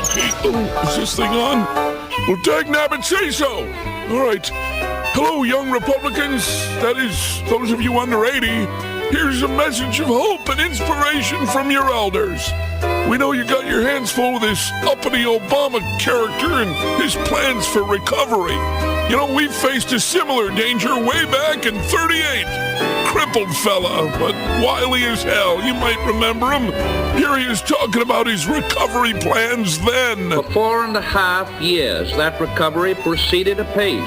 Okay, is this thing on? Well, dagnabbit, say so. All right. Hello, young Republicans. That is, those of you under 80. Here's a message of hope and inspiration from your elders. We know you got your hands full with this uppity Obama character and his plans for recovery. You know, we faced a similar danger way back in 38. Crippled fella, but wily as hell. You might remember him. Here he is talking about his recovery plans then. For 4.5 years, that recovery proceeded apace.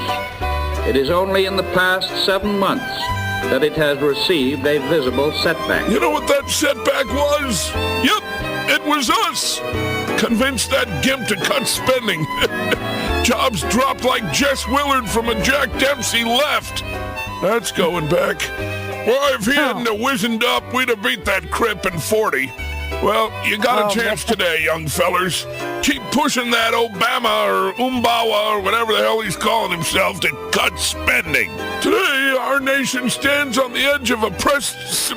It is only in the past 7 months that it has received a visible setback. You know what that setback was? Yep, it was us. Convinced that gimp to cut spending. Jobs dropped like Jess Willard from a Jack Dempsey left. That's going back. Well, if he hadn't have wizened up, we'd have beat that crip in 40. Well, you got a chance today, young fellers. Keep pushing that Obama or Umbawa or whatever the hell he's calling himself to cut spending. Today, our nation stands on the edge of a precipice,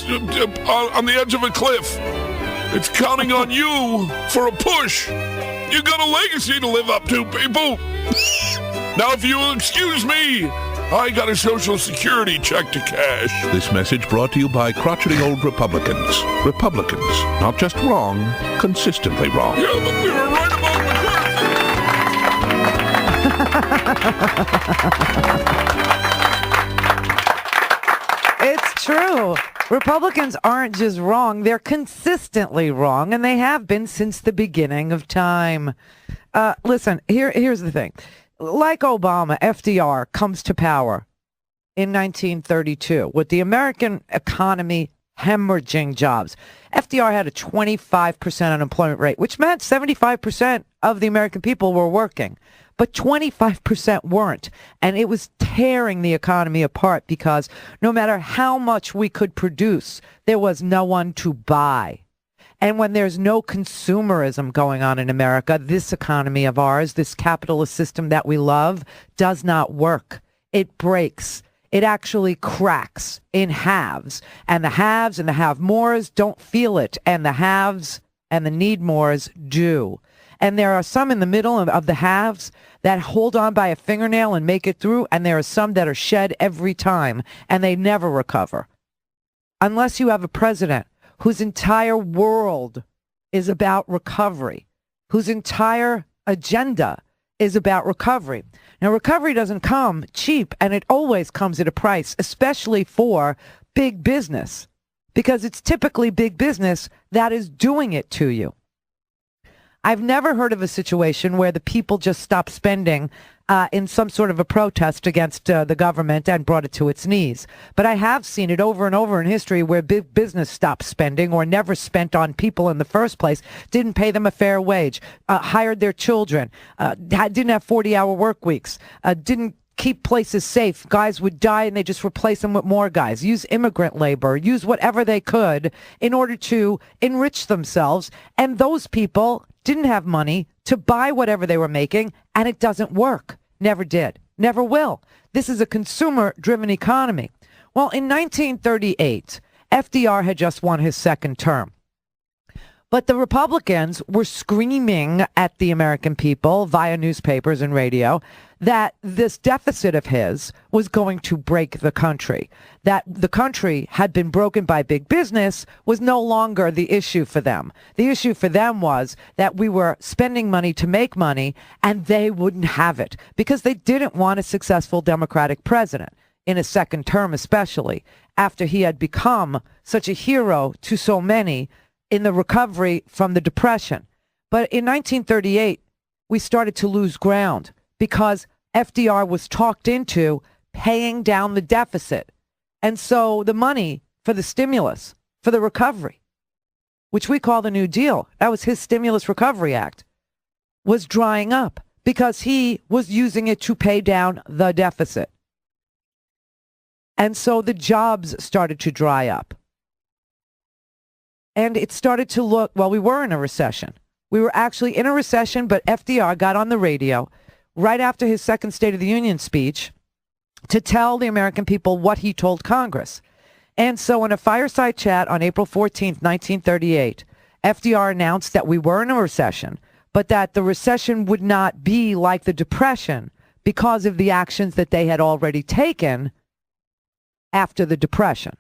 on the edge of a cliff. It's counting on you for a push. You got a legacy to live up to, people. Now, if you'll excuse me, I got a Social Security check to cash. This message brought to you by crotchety old Republicans. Republicans, not just wrong, consistently wrong. Yeah, but we were right about McCarthy. It's true. Republicans aren't just wrong, they're consistently wrong, and they have been since the beginning of time. Listen, here's the thing. Like Obama, FDR comes to power in 1932 with the American economy hemorrhaging jobs. FDR had a 25% unemployment rate, which meant 75% of the American people were working, but 25% weren't. And it was tearing the economy apart because no matter how much we could produce, there was no one to buy. And when there's no consumerism going on in America, this economy of ours, this capitalist system that we love, does not work. It breaks. It actually cracks in halves. And the haves and the have-mores don't feel it. And the haves and the need-mores do. And there are some in the middle of the haves that hold on by a fingernail and make it through. And there are some that are shed every time. And they never recover. Unless you have a president whose entire world is about recovery, whose entire agenda is about recovery. Now, recovery doesn't come cheap, and it always comes at a price, especially for big business, because it's typically big business that is doing it to you. I've never heard of a situation where the people just stopped spending in some sort of a protest against the government and brought it to its knees. But I have seen it over and over in history where big business stopped spending or never spent on people in the first place, didn't pay them a fair wage, hired their children, didn't have 40-hour work weeks, didn't keep places safe. Guys would die and they just replace them with more guys, use immigrant labor, use whatever they could in order to enrich themselves. And those people didn't have money to buy whatever they were making, and it doesn't work. Never did. Never will. This is a consumer-driven economy. Well, in 1938, FDR had just won his second term. But the Republicans were screaming at the American people via newspapers and radio that this deficit of his was going to break the country, that the country had been broken by big business was no longer the issue for them. The issue for them was that we were spending money to make money, and they wouldn't have it because they didn't want a successful Democratic president in a second term, especially after he had become such a hero to so many in the recovery from the Depression. But in 1938, we started to lose ground because FDR was talked into paying down the deficit. And so the money for the stimulus, for the recovery, which we call the New Deal, that was his Stimulus Recovery Act, was drying up because he was using it to pay down the deficit. And so the jobs started to dry up. And it started to look, well, we were in a recession. We were actually in a recession, but FDR got on the radio right after his second State of the Union speech to tell the American people what he told Congress. And so in a fireside chat on April 14th, 1938, FDR announced that we were in a recession, but that the recession would not be like the Depression because of the actions that they had already taken after the Depression.